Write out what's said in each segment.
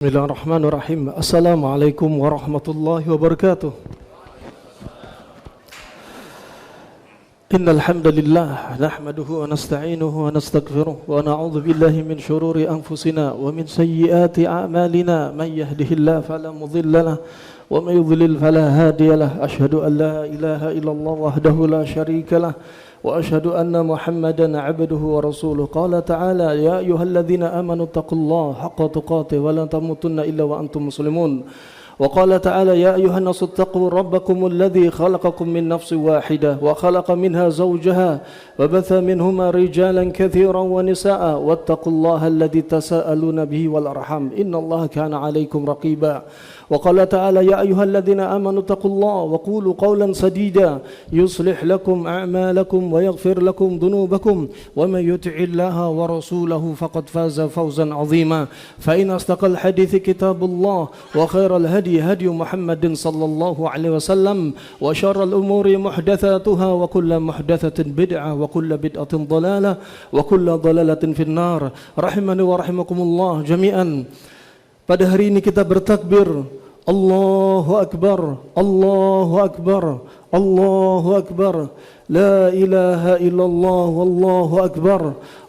Bismillahirrahmanirrahim. Assalamualaikum warahmatullahi wabarakatuh. Innal hamdalillah nahmaduhu wa nasta'inuhu wa nastaghfiruh wa na'udzu billahi min shururi anfusina wa min sayyiati a'malina. May yahdihillahu fala mudilla lahu wa may yudlil fala hadiya lahu. Asyhadu an la ilaha illallah wahdahu la syarika lahu وأشهد أن محمدا عبده ورسوله. قال تعالى يا أيها الذين آمنوا اتقوا الله حق تقاته ولا تموتن إلا وأنتم مسلمون. وقال تعالى يا أيها الناس اتقوا ربكم الذي خلقكم من نفس واحدة وخلق منها زوجها وبث منهما رجالا كثيرا ونساء واتقوا الله الذي تساءلون به والأرحام إن الله كان عليكم رقيبا. وقال تعالى يا أيها الذين آمنوا اتقوا الله وقولوا قولا سديدا يصلح لكم أعمالكم ويغفر لكم ذنوبكم ومن يطع الله ورسوله فقد فاز فوزا عظيما. فإن أصدق الحديث كتاب الله وخير الهدي هدي محمد صلى الله عليه وسلم وشر الأمور محدثاتها وكل محدثة بدعة وكل بدعة ضلالة وكل ضلالة في النار. رحمني ورحمكم الله جميعا. Pada hari ini kita bertakbir, Allahu Akbar, Allahu Akbar, Allahu Akbar, La ilaha illallah, Wallahu Akbar,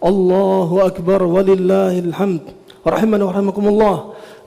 Allahu Akbar, walillahil hamd. Rahimani wa rahimakumullah.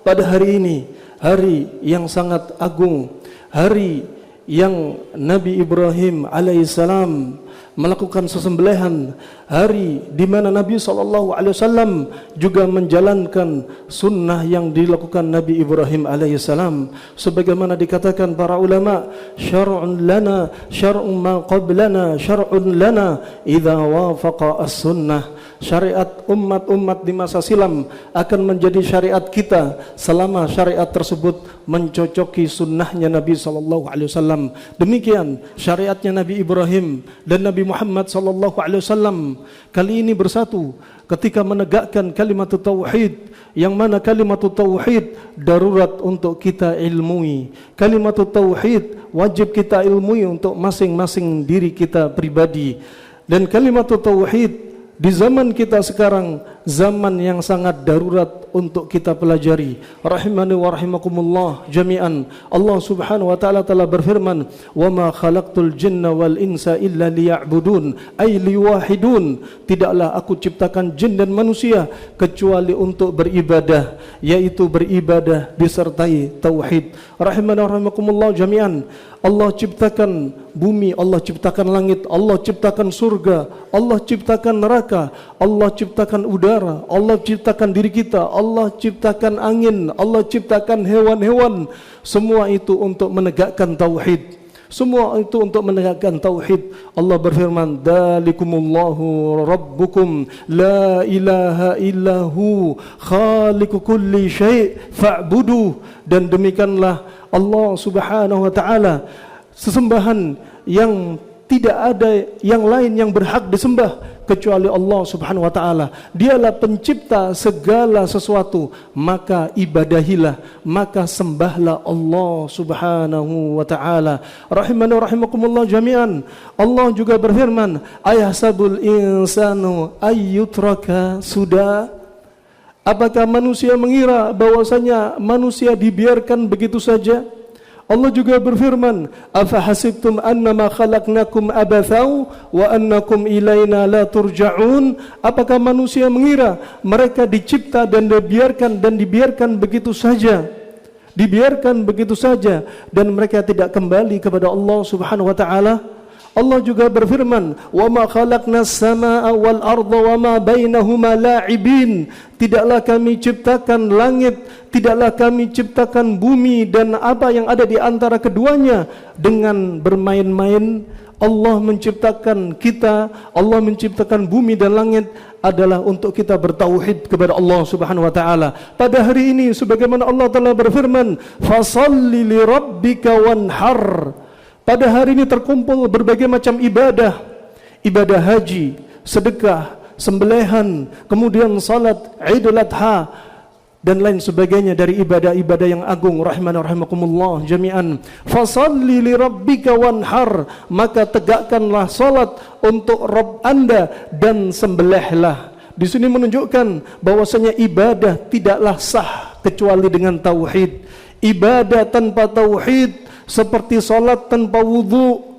Pada hari ini, hari yang sangat agung, hari yang Nabi Ibrahim alaihissalam melakukan sesembelihan, hari di mana Nabi SAW juga menjalankan sunnah yang dilakukan Nabi Ibrahim alaihissalam, sebagaimana dikatakan para ulama, syar'un lana syar'un ma qablana syar'un lana idza wafaqa as-sunnah. Syariat umat-umat di masa silam akan menjadi syariat kita selama syariat tersebut mencocoki sunnahnya Nabi SAW. Demikian syariatnya Nabi Ibrahim dan Nabi Muhammad SAW kali ini bersatu ketika menegakkan kalimat tauhid, yang mana kalimat tauhid darurat untuk kita ilmui. Kalimat tauhid wajib kita ilmui untuk masing-masing diri kita pribadi. Dan kalimat tauhid di zaman kita sekarang, zaman yang sangat darurat untuk kita pelajari. Rahimani wa rahimakumullah jami'an. Allah Subhanahu wa taala telah berfirman, "Wa ma khalaqtul jinna wal insa illa liya'budun," ay liwahidun. Tidaklah aku ciptakan jin dan manusia kecuali untuk beribadah, yaitu beribadah disertai tauhid. Rahimani wa rahimakumullah jami'an. Allah ciptakan bumi, Allah ciptakan langit, Allah ciptakan surga, Allah ciptakan neraka, Allah ciptakan udara, Allah ciptakan diri kita, Allah ciptakan angin, Allah ciptakan hewan-hewan. Semua itu untuk menegakkan tauhid. Semua itu untuk menegakkan tauhid. Allah berfirman, "Dzalikumullahu rabbukum la ilaha illahu khaliqu kulli syai' fa'buduh." Dan demikianlah Allah Subhanahu wa taala, sesembahan yang tidak ada yang lain yang berhak disembah kecuali Allah Subhanahu wa taala. Dialah pencipta segala sesuatu, maka ibadahilah, maka sembahlah Allah Subhanahu wa taala. Rahimani wa rahimakumullah jami'an. Allah juga berfirman, "Ayahsabul insanu ayyutraka suda?" Apakah manusia mengira bahwasanya manusia dibiarkan begitu saja? Allah juga berfirman, "Afa hasibtum annama khalaqnakum abathau wa annakum ilaina la turja'un?" Apakah manusia mengira mereka dicipta dan dibiarkan begitu saja? Dibiarkan begitu saja dan mereka tidak kembali kepada Allah Subhanahu wa taala? Allah juga berfirman, "Wa ma khalaqnas samaa'a wal arda wa ma bainahuma la'ibin." Tidaklah kami ciptakan langit, tidaklah kami ciptakan bumi dan apa yang ada di antara keduanya dengan bermain-main. Allah menciptakan kita, Allah menciptakan bumi dan langit adalah untuk kita bertauhid kepada Allah Subhanahu wa taala. Pada hari ini sebagaimana Allah telah berfirman, "Fashalli li rabbika wanhar." Pada hari ini terkumpul berbagai macam ibadah. Ibadah haji, sedekah, sembelihan, kemudian salat Idul Adha dan lain sebagainya dari ibadah-ibadah yang agung. Rahimani rahimakumullah jami'an. Fasalli li rabbika wanhar, maka tegakkanlah salat untuk Rabb Anda dan sembelihlah. Di sini menunjukkan bahwasanya ibadah tidaklah sah kecuali dengan tauhid. Ibadah tanpa tauhid seperti salat tanpa wudu.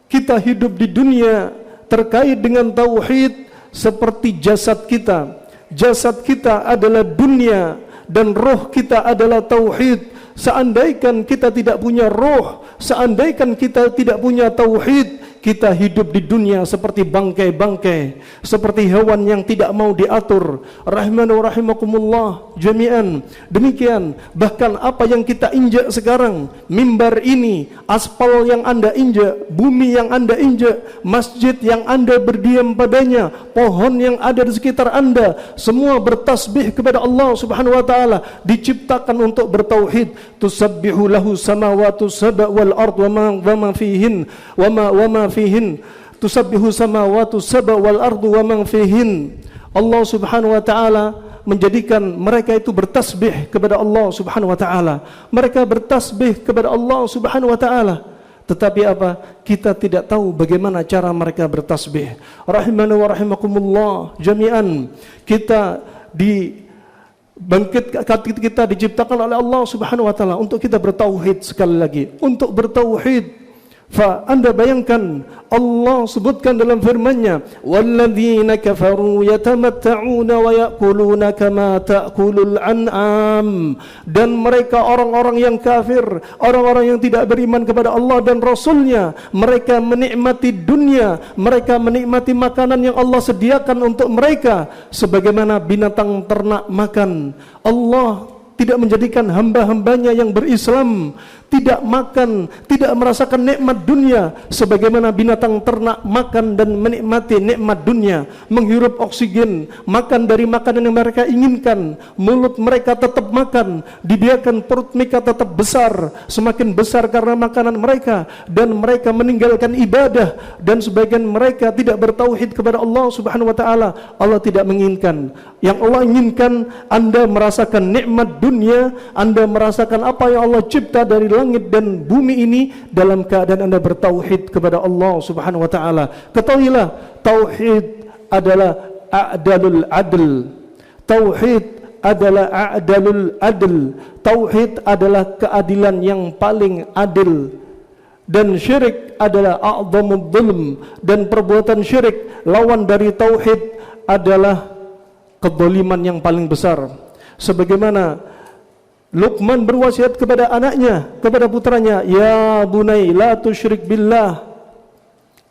Kita hidup di dunia terkait dengan tauhid seperti jasad kita. Jasad kita adalah dunia dan roh kita adalah tauhid. Seandainya kita tidak punya roh, seandainya kita tidak punya tauhid, kita hidup di dunia seperti bangkai-bangkai, seperti hewan yang tidak mau diatur. Rahimana wa rahimakumullah jami'an. Demikian, bahkan apa yang kita injak sekarang, mimbar ini, aspal yang Anda injak, bumi yang Anda injak, masjid yang Anda berdiam padanya, pohon yang ada di sekitar Anda, semua bertasbih kepada Allah Subhanahu wa taala, diciptakan untuk bertauhid. Tusabbihu lahu samawati sab'a wal ard wa ma fihin wa ma fihin. Tusabbihu samawati sab'a wal ardu wa man fihin. Allah Subhanahu wa taala menjadikan mereka itu bertasbih kepada Allah Subhanahu wa taala. Mereka bertasbih kepada Allah Subhanahu wa taala. Tetapi apa? Kita tidak tahu bagaimana cara mereka bertasbih. Rahimana wa rahimakumullah jami'an. Kita diciptakan oleh Allah Subhanahu wa taala untuk kita bertauhid. Sekali lagi, untuk bertauhid. Anda bayangkan Allah sebutkan dalam firman-Nya, walladzina kafaru yatamatta'una wa ya'kuluna kama ta'kulul an'am. Dan mereka orang-orang yang kafir, orang-orang yang tidak beriman kepada Allah dan Rasul-Nya, mereka menikmati dunia, mereka menikmati makanan yang Allah sediakan untuk mereka sebagaimana binatang ternak makan. Allah tidak menjadikan hamba-hambanya yang berislam tidak makan, tidak merasakan nikmat dunia sebagaimana binatang ternak makan dan menikmati nikmat dunia, menghirup oksigen, makan dari makanan yang mereka inginkan, mulut mereka tetap makan, dibiarkan perut mereka tetap besar, semakin besar karena makanan mereka, dan mereka meninggalkan ibadah, dan sebagian mereka tidak bertauhid kepada Allah Subhanahu wa taala. Allah tidak menginginkan. Yang Allah inginkan Anda merasakan nikmat dunia, Anda merasakan apa yang Allah cipta dari langit dan bumi ini dalam keadaan Anda bertauhid kepada Allah Subhanahu wa taala. Ketahuilah, tauhid adalah a'dalul adl. Tauhid adalah a'dalul adl. Tauhid adalah keadilan yang paling adil. Dan syirik adalah a'dhamud dhulm, dan perbuatan syirik lawan dari tauhid adalah kezaliman yang paling besar. Sebagaimana Luqman berwasiat kepada anaknya, kepada putranya, ya bunai la tusyrik billah.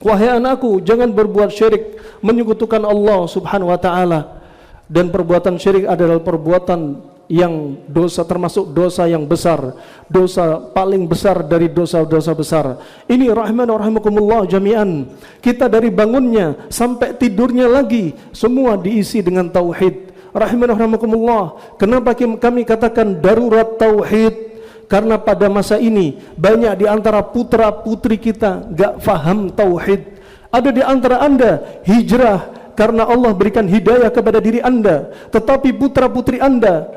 Wahai anakku, jangan berbuat syirik, menyekutukan Allah Subhanahu wa taala. Dan perbuatan syirik adalah perbuatan yang dosa, termasuk dosa yang besar, dosa paling besar dari dosa-dosa besar. Ini rahman wa rahimakumullah jami'an. Kita dari bangunnya sampai tidurnya lagi semua diisi dengan tauhid. Rahimahumullah. Kenapa kami katakan darurat tauhid? Karena pada masa ini banyak di antara putra putri kita gak faham tauhid. Ada di antara Anda hijrah karena Allah berikan hidayah kepada diri Anda, tetapi putra putri Anda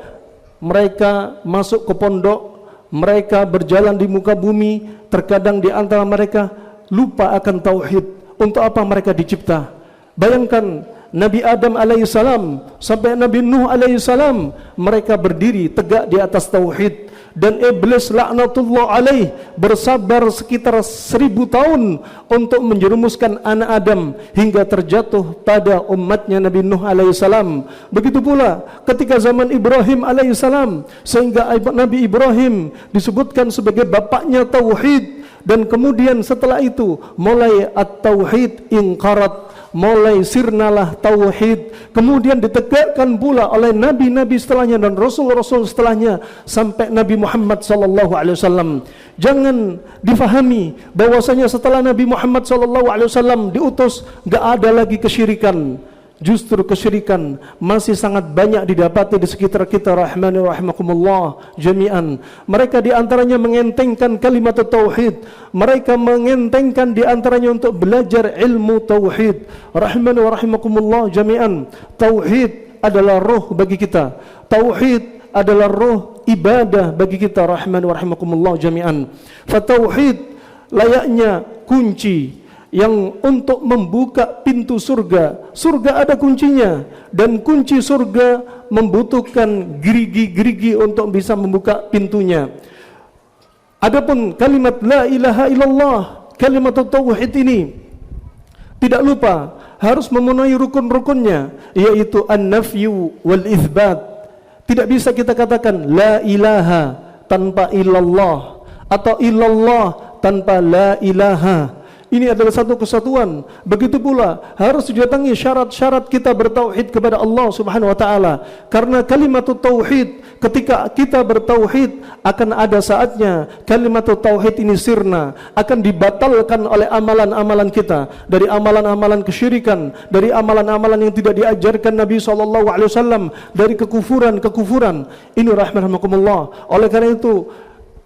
mereka masuk ke pondok, mereka berjalan di muka bumi, terkadang di antara mereka lupa akan tauhid. Untuk apa mereka dicipta? Bayangkan Nabi Adam alaihissalam sampai Nabi Nuh alaihissalam, mereka berdiri tegak di atas tauhid. Dan iblis laknatullah alaih bersabar sekitar 1000 tahun untuk menjerumuskan anak Adam hingga terjatuh pada umatnya Nabi Nuh alaihissalam. Begitu pula ketika zaman Ibrahim alaihissalam, sehingga Nabi Ibrahim disebutkan sebagai bapaknya tauhid. Dan kemudian setelah itu mulai at-tauhid inqarat, mulai sirnalah tauhid, kemudian ditegakkan pula oleh nabi-nabi setelahnya dan rasul-rasul setelahnya sampai Nabi Muhammad sallallahu alaihi wasallam. Jangan difahami bahwasanya setelah Nabi Muhammad sallallahu alaihi wasallam diutus enggak ada lagi kesyirikan. Justru kesyirikan masih sangat banyak didapati di sekitar kita rahmani rahimakumullah jami'an. Mereka diantaranya mengentengkan kalimat tauhid, mereka mengentengkan diantaranya untuk belajar ilmu tauhid. Rahmani rahimakumullah jami'an. Tauhid adalah roh bagi kita, tauhid adalah roh ibadah bagi kita rahmani rahimakumullah jami'an. Fa tauhid layaknya kunci yang untuk membuka pintu surga. Surga ada kuncinya, dan kunci surga membutuhkan gerigi-gerigi untuk bisa membuka pintunya. Adapun kalimat la ilaha illallah, kalimat tauhid ini, tidak lupa harus memenuhi rukun-rukunnya, yaitu an-nafyu wal itsbat. Tidak bisa kita katakan la ilaha tanpa illallah, atau illallah tanpa la ilaha. Ini adalah satu kesatuan. Begitu pula harus didatangi syarat-syarat kita bertauhid kepada Allah Subhanahu wa taala. Karena kalimat tauhid, ketika kita bertauhid, akan ada saatnya kalimat tauhid ini sirna, akan dibatalkan oleh amalan-amalan kita, dari amalan-amalan kesyirikan, dari amalan-amalan yang tidak diajarkan Nabi SAW, dari kekufuran-kekufuran. Ini rahmatullah. Oleh karena itu,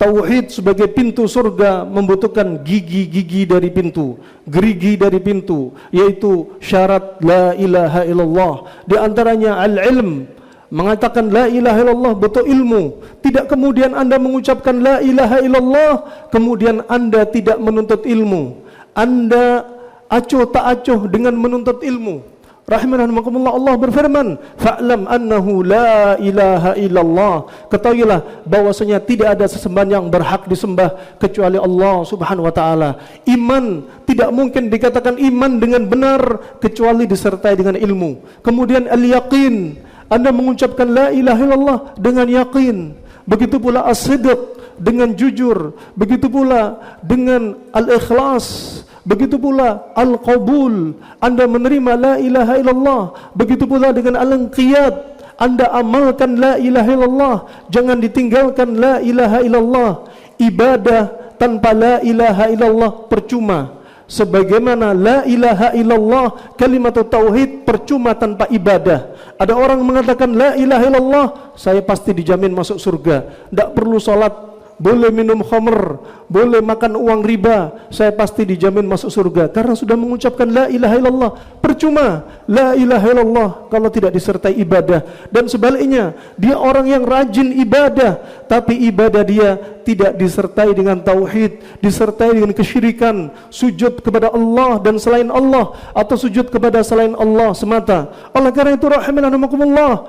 tauhid sebagai pintu surga membutuhkan gigi-gigi dari pintu, gerigi dari pintu, yaitu syarat la ilaha illallah. Di antaranya al-ilm, mengatakan la ilaha illallah butuh ilmu. Tidak kemudian Anda mengucapkan la ilaha illallah kemudian Anda tidak menuntut ilmu. Anda acuh tak acuh dengan menuntut ilmu. Rahimakumullah, Allah berfirman, fa'lam annahu la ilaha illallah. Ketahuilah bahwasanya tidak ada sesembahan yang berhak disembah kecuali Allah Subhanahu wa taala. Iman tidak mungkin dikatakan iman dengan benar kecuali disertai dengan ilmu. Kemudian al-yaqin, Anda mengucapkan la ilaha illallah dengan yakin. Begitu pula as-sidq, dengan jujur. Begitu pula dengan al-ikhlas. Begitu pula al-qabul, Anda menerima la ilaha illallah. Begitu pula dengan al-inqiyad, Anda amalkan la ilaha illallah, jangan ditinggalkan la ilaha illallah. Ibadah tanpa la ilaha illallah percuma. Sebagaimana la ilaha illallah, kalimat tauhid percuma tanpa ibadah. Ada orang mengatakan la ilaha illallah, saya pasti dijamin masuk surga, tidak perlu salat, boleh minum khamr, boleh makan uang riba, saya pasti dijamin masuk surga karena sudah mengucapkan la ilaha illallah. Percuma la ilaha illallah kalau tidak disertai ibadah. Dan sebaliknya, dia orang yang rajin ibadah tapi ibadah dia tidak disertai dengan tauhid, disertai dengan kesyirikan, sujud kepada Allah dan selain Allah, atau sujud kepada selain Allah semata. Oleh karena itu rahimakumullah,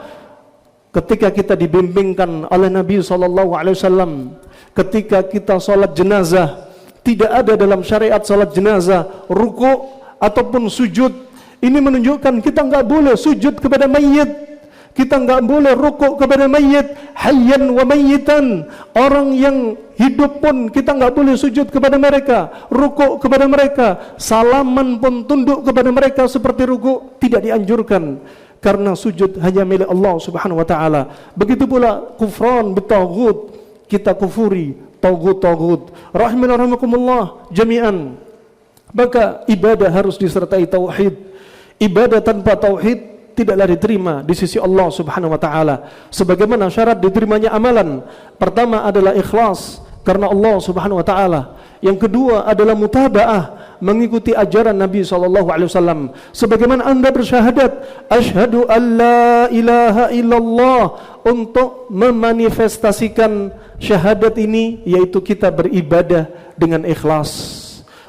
ketika kita dibimbingkan oleh Nabi SAW, ketika kita sholat jenazah, tidak ada dalam syariat sholat jenazah ruku' ataupun sujud. Ini menunjukkan kita enggak boleh sujud kepada mayit, kita enggak boleh ruku' kepada mayit, hayyan wa mayyitan. Orang yang hidup pun kita enggak boleh sujud kepada mereka, ruku' kepada mereka, salaman pun tunduk kepada mereka seperti ruku', tidak dianjurkan. Karena sujud hanya milik Allah Subhanahu wa taala. Begitu pula kufran bitaghut, kita kufuri taghut-taghut. Rahimakumullah jami'an. Maka ibadah harus disertai tauhid. Ibadah tanpa tauhid tidaklah diterima di sisi Allah Subhanahu wa taala. Sebagaimana syarat diterimanya amalan, pertama adalah ikhlas karena Allah Subhanahu wa taala. Yang kedua adalah mutaba'ah, mengikuti ajaran Nabi SAW. Sebagaimana Anda bersyahadat asyhadu an la ilaha illallah, untuk memanifestasikan syahadat ini yaitu kita beribadah dengan ikhlas,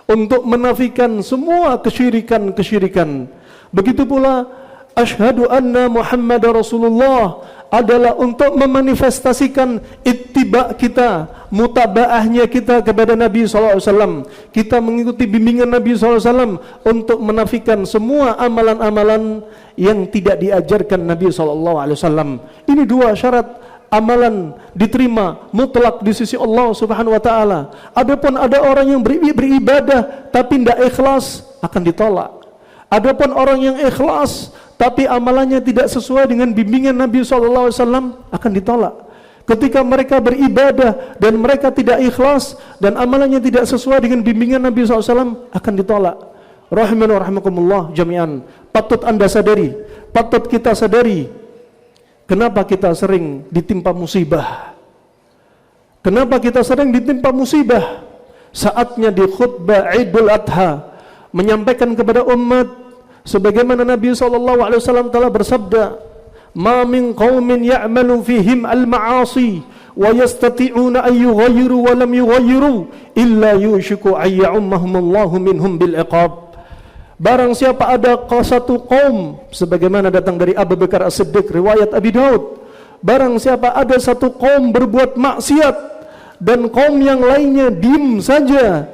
untuk menafikan semua kesyirikan-kesyirikan. Begitu pula asyhadu anna Muhammadar Rasulullah adalah untuk memanifestasikan ittiba kita, mutabaahnya kita kepada Nabi SAW. Kita mengikuti bimbingan Nabi SAW untuk menafikan semua amalan-amalan yang tidak diajarkan Nabi SAW. Ini dua syarat amalan diterima mutlak di sisi Allah Subhanahu wa taala. Adapun ada orang yang beribadah tapi tidak ikhlas, akan ditolak. Adapun orang yang ikhlas tapi amalannya tidak sesuai dengan bimbingan Nabi SAW, akan ditolak. Ketika mereka beribadah dan mereka tidak ikhlas dan amalannya tidak sesuai dengan bimbingan Nabi SAW, akan ditolak. Rahimakumullah jami'an. Patut Anda sadari, patut kita sadari, kenapa kita sering ditimpa musibah. Kenapa kita sering ditimpa musibah? Saatnya di khutbah Idul Adha menyampaikan kepada umat sebagaimana Nabi SAW telah bersabda, ma min qaumin ya'malu fihim al-ma'asi wa yastati'una an yughayyiru wa lam yughayyiru illa yushiku ay ya'ummahumullahu minhum bil iqab. Barang siapa ada satu kaum, sebagaimana datang dari Abu Bakar As-Siddiq riwayat Abi Daud, barang siapa ada satu kaum berbuat maksiat dan kaum yang lainnya diem saja,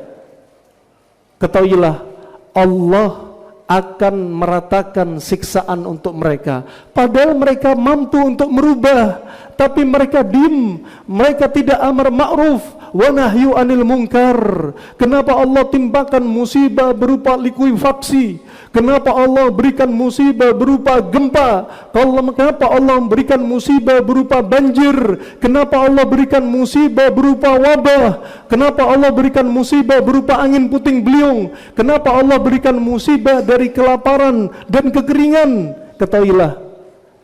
ketahuilah Allah akan meratakan siksaan untuk mereka. Padahal mereka mampu untuk merubah, tapi mereka diem, mereka tidak amar ma'ruf wa nahyu anil munkar. Kenapa Allah timpakan musibah berupa likuifaksi? Kenapa Allah berikan musibah berupa gempa? Kenapa Allah berikan musibah berupa banjir? Kenapa Allah berikan musibah berupa wabah? Kenapa Allah berikan musibah berupa angin puting beliung? Kenapa Allah berikan musibah dari kelaparan dan kekeringan? Ketahuilah,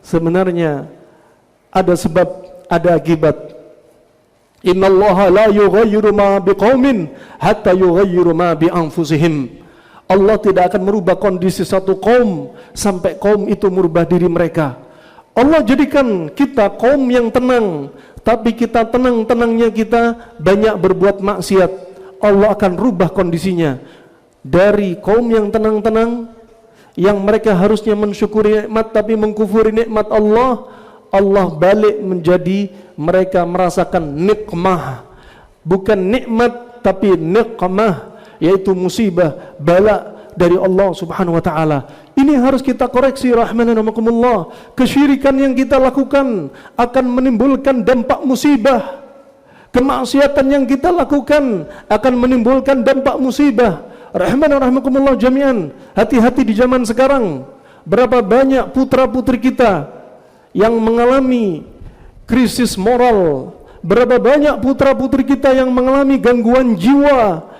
sebenarnya ada sebab, ada akibat. Innallaha la yughayyiru ma biqaumin hatta yughayyiru ma bi anfusihim. Allah tidak akan merubah kondisi satu kaum sampai kaum itu merubah diri mereka. Allah jadikan kita kaum yang tenang, tapi kita tenang-tenangnya kita banyak berbuat maksiat. Allah akan rubah kondisinya. Dari kaum yang tenang-tenang, yang mereka harusnya mensyukuri nikmat tapi mengkufuri nikmat Allah, Allah balik menjadi mereka merasakan nikmah. Bukan nikmat tapi nikmah, yaitu musibah, bala dari Allah Subhanahu wa taala. Ini harus kita koreksi rahmanan wa rahimakumullah. Kesyirikan yang kita lakukan akan menimbulkan dampak musibah. Kemaksiatan yang kita lakukan akan menimbulkan dampak musibah. Rahmanan wa rahimakumullah jami'an. Hati-hati di zaman sekarang. Berapa banyak putra-putri kita yang mengalami krisis moral. Berapa banyak putra-putri kita yang mengalami gangguan jiwa.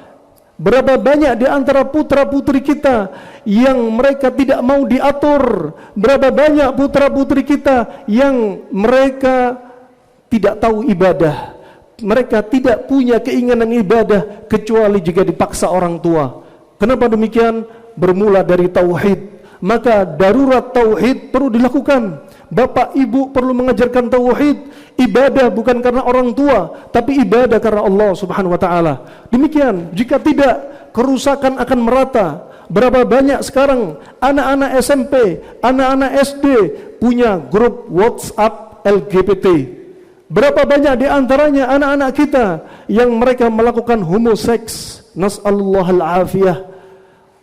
Berapa banyak di antara putra-putri kita yang mereka tidak mau diatur. Berapa banyak putra-putri kita yang mereka tidak tahu ibadah. Mereka tidak punya keinginan ibadah kecuali jika dipaksa orang tua. Kenapa demikian? Bermula dari tauhid. Maka darurat tauhid perlu dilakukan. Bapak ibu perlu mengajarkan tauhid. Ibadah bukan karena orang tua, tapi ibadah karena Allah Subhanahu wa taala. Demikian, jika tidak, kerusakan akan merata. Berapa banyak sekarang anak-anak SMP, anak-anak SD punya grup WhatsApp LGBT. Berapa banyak di antaranya anak-anak kita yang mereka melakukan homoseks. Nas'alullahal afiyah.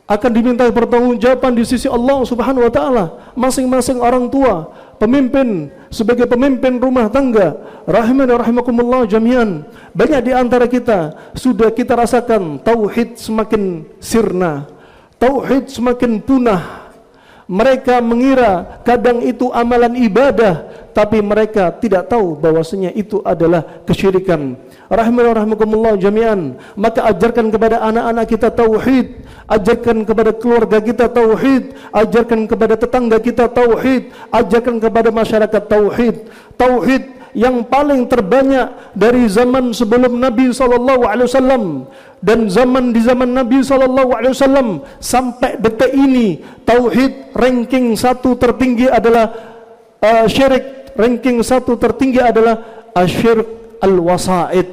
Akan diminta pertanggungjawaban di sisi Allah Subhanahu wa taala. Masing-masing orang tua, pemimpin, sebagai pemimpin rumah tangga, rahiman wa rahimakumullah jami'an. Banyak di antara kita sudah kita rasakan tauhid semakin sirna, tauhid semakin punah. Mereka mengira kadang itu amalan ibadah, tapi mereka tidak tahu bahwasanya itu adalah kesyirikan. Rahiman wa rahimakumullah jami'an. Maka ajarkan kepada anak-anak kita tauhid, ajarkan kepada keluarga kita tauhid, ajarkan kepada tetangga kita tauhid, ajarkan kepada masyarakat tauhid. Tauhid yang paling terbanyak dari zaman sebelum Nabi SAW dan di zaman Nabi SAW sampai detik ini, tauhid ranking 1 tertinggi adalah syirik. Ranking 1 tertinggi adalah asyirk al-wasaid,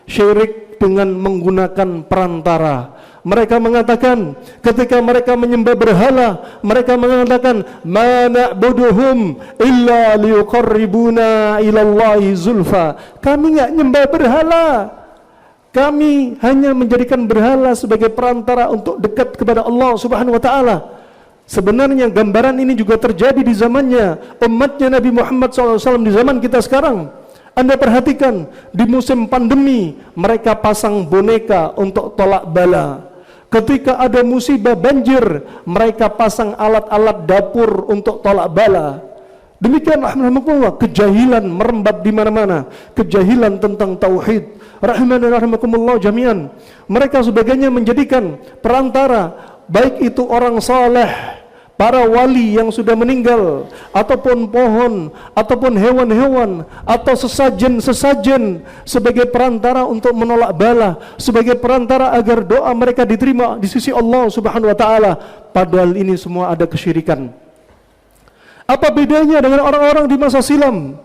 syirik dengan menggunakan perantara. Mereka mengatakan, ketika mereka menyembah berhala, mereka mengatakan, ma na'buduhum illa liyuqarribuna ilallahi zulfa. Kami enggak nyembah berhala, kami hanya menjadikan berhala sebagai perantara untuk dekat kepada Allah Subhanahu wa taala. Sebenarnya gambaran ini juga terjadi di zamannya umatnya Nabi Muhammad SAW, di zaman kita sekarang. Anda perhatikan, di musim pandemi mereka pasang boneka untuk tolak bala. Ketika ada musibah banjir, mereka pasang alat-alat dapur untuk tolak bala. Demikian rahimahumullah, kejahilan merembab di mana-mana, kejahilan tentang tauhid. Rahimahumullah jami'an. Mereka sebagainya menjadikan perantara, baik itu orang saleh, para wali yang sudah meninggal, ataupun pohon, ataupun hewan-hewan, atau sesajen-sesajen sebagai perantara untuk menolak bala, sebagai perantara agar doa mereka diterima di sisi Allah Subhanahu wa taala. Padahal ini semua ada kesyirikan. Apa bedanya dengan orang-orang di masa silam?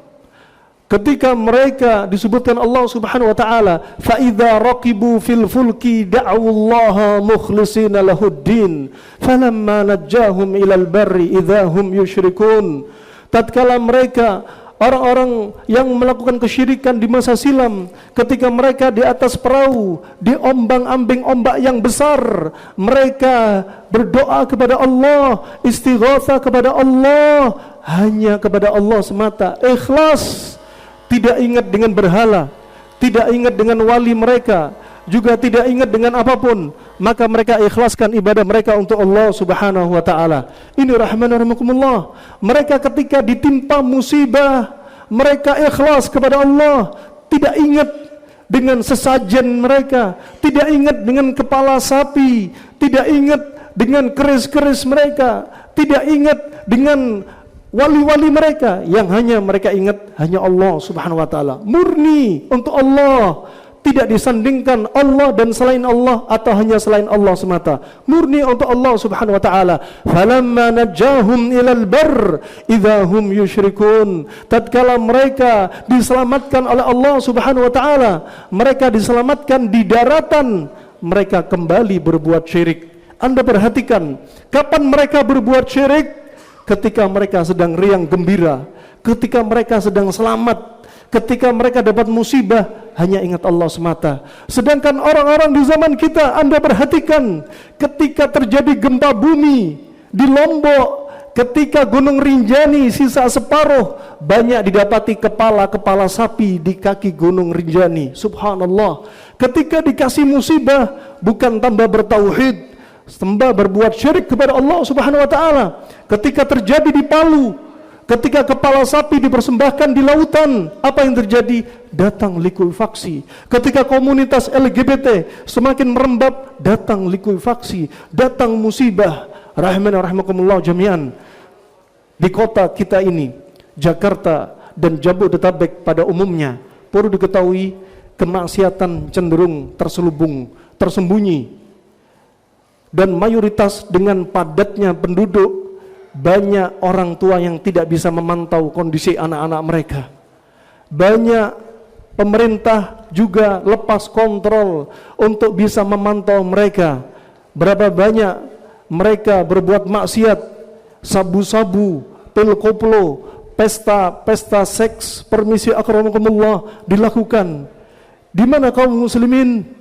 ketika mereka disebutkan Allah Subhanahu wa taala, fa idza raqibu fil fulki da'ullaha mukhlishina lahuddin falamma najjahum ilal barri idza hum yusyrikun. Tatkala mereka, orang-orang yang melakukan kesyirikan di masa silam, ketika mereka di atas perahu diombang-ambing ombak yang besar, mereka berdoa kepada Allah, istighatsah kepada Allah, hanya kepada Allah semata, ikhlas, tidak ingat dengan berhala, tidak ingat dengan wali mereka, juga tidak ingat dengan apapun, maka mereka ikhlaskan ibadah mereka untuk Allah Subhanahu wa taala. Ini rahimanakumullah. Mereka ketika ditimpa musibah, mereka ikhlas kepada Allah, tidak ingat dengan sesajen mereka, tidak ingat dengan kepala sapi, tidak ingat dengan keris-keris mereka, tidak ingat dengan wali-wali mereka. Yang hanya mereka ingat hanya Allah Subhanahu wa taala, murni untuk Allah, tidak disandingkan Allah dan selain Allah atau hanya selain Allah semata, murni untuk Allah Subhanahu wa taala. Falamma najahum ilal barr idza hum yusyrikun. Tatkala mereka diselamatkan oleh Allah Subhanahu wa taala, mereka diselamatkan di daratan, mereka kembali berbuat syirik. Anda perhatikan, kapan mereka berbuat syirik? Ketika mereka sedang riang gembira, ketika mereka sedang selamat, ketika mereka dapat musibah, hanya ingat Allah semata. Sedangkan orang-orang di zaman kita, Anda perhatikan, ketika terjadi gempa bumi di Lombok, ketika Gunung Rinjani sisa separuh, banyak didapati kepala-kepala sapi di kaki Gunung Rinjani. Subhanallah. Ketika dikasih musibah, bukan tambah bertauhid, tambah berbuat syirik kepada Allah Subhanahu wa taala. Ketika terjadi di Palu, ketika kepala sapi dipersembahkan di lautan, apa yang terjadi? Datang likuifaksi. Ketika komunitas LGBT semakin merembab, datang likuifaksi, datang musibah. Rahimakumullah jami'an. Di kota kita ini, Jakarta dan Jabodetabek pada umumnya, perlu diketahui kemaksiatan cenderung terselubung, tersembunyi. Dan mayoritas dengan padatnya penduduk, banyak orang tua yang tidak bisa memantau kondisi anak-anak mereka. Banyak pemerintah juga lepas kontrol untuk bisa memantau mereka. Berapa banyak mereka berbuat maksiat, sabu-sabu, pil koplo, pesta seks, permisi akramakumullah dilakukan. Di mana kaum muslimin?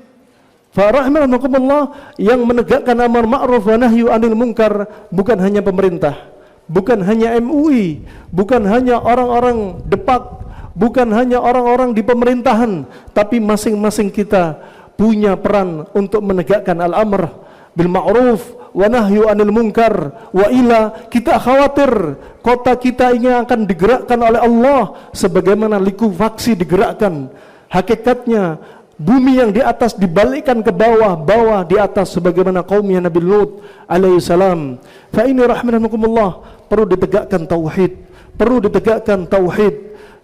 Farahmanakumullah, yang menegakkan amar ma'ruf wa nahyu anil munkar bukan hanya pemerintah, bukan hanya MUI, bukan hanya orang-orang Depak, bukan hanya orang-orang di pemerintahan, tapi masing-masing kita punya peran untuk menegakkan al-amr bil ma'ruf wa nahyu anil munkar. Wa ila, kita khawatir kota kita ini akan digerakkan oleh Allah sebagaimana likuifaksi digerakkan. Hakikatnya bumi yang di atas dibalikkan ke bawah, bawah di atas, sebagaimana kaumnya Nabi Lut alaihissalam. Fa ini rahmanakumullah, perlu ditegakkan tauhid, perlu ditegakkan tauhid.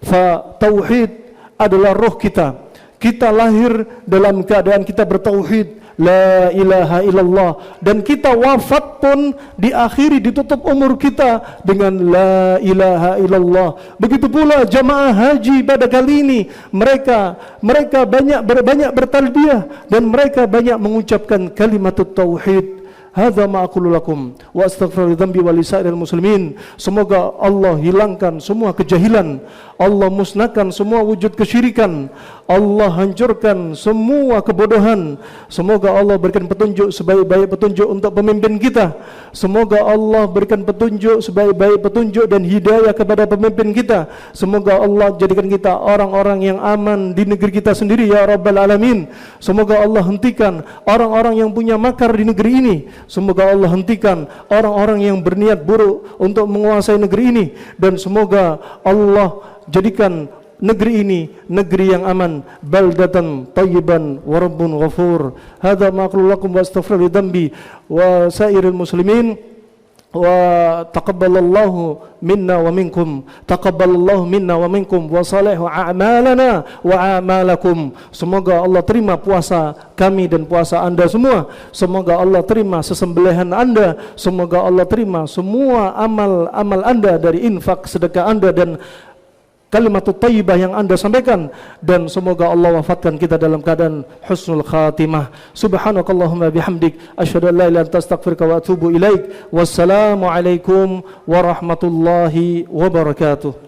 Fa tauhid adalah roh kita. Kita lahir dalam keadaan kita bertauhid, la ilaha illallah, dan kita wafat pun diakhiri, ditutup umur kita dengan la ilaha illallah. Begitu pula jamaah haji pada kali ini, mereka banyak bertalbiyah dan mereka banyak mengucapkan kalimatut tauhid. Hadza ma aqulu lakum wa astaghfiru dzambi wa lisairil muslimin. Semoga Allah hilangkan semua kejahilan, Allah musnahkan semua wujud kesyirikan, Allah hancurkan semua kebodohan. Semoga Allah berikan petunjuk sebaik-baik petunjuk untuk pemimpin kita. Semoga Allah berikan petunjuk sebaik-baik petunjuk dan hidayah kepada pemimpin kita. Semoga Allah jadikan kita orang-orang yang aman di negeri kita sendiri ya Rabbal Alamin. Semoga Allah hentikan orang-orang yang punya makar di negeri ini. Semoga Allah hentikan orang-orang yang berniat buruk untuk menguasai negeri ini. Dan semoga Allah jadikan negeri ini negeri yang aman, baldatan tayyiban wa rabbun ghafur. Hadza ma aqulu lakum wa astaghfiru dzambi wa sairil muslimin. Wa taqabbalallahu minna wa minkum, taqabbalallahu minna wa minkum wa salihu a'malana wa a'malakum. Semoga Allah terima puasa kami dan puasa Anda semua. Semoga Allah terima sesembelihan Anda. Semoga Allah terima semua amal-amal Anda dari infak sedekah Anda dan kalimat thayyibah yang Anda sampaikan, dan semoga Allah wafatkan kita dalam keadaan husnul khatimah. Subhanakallahumma bihamdik asyhadu an la ilaha illa anta astaghfiruka wa atubu ilaik. Wassalamu alaikum warahmatullahi wabarakatuh.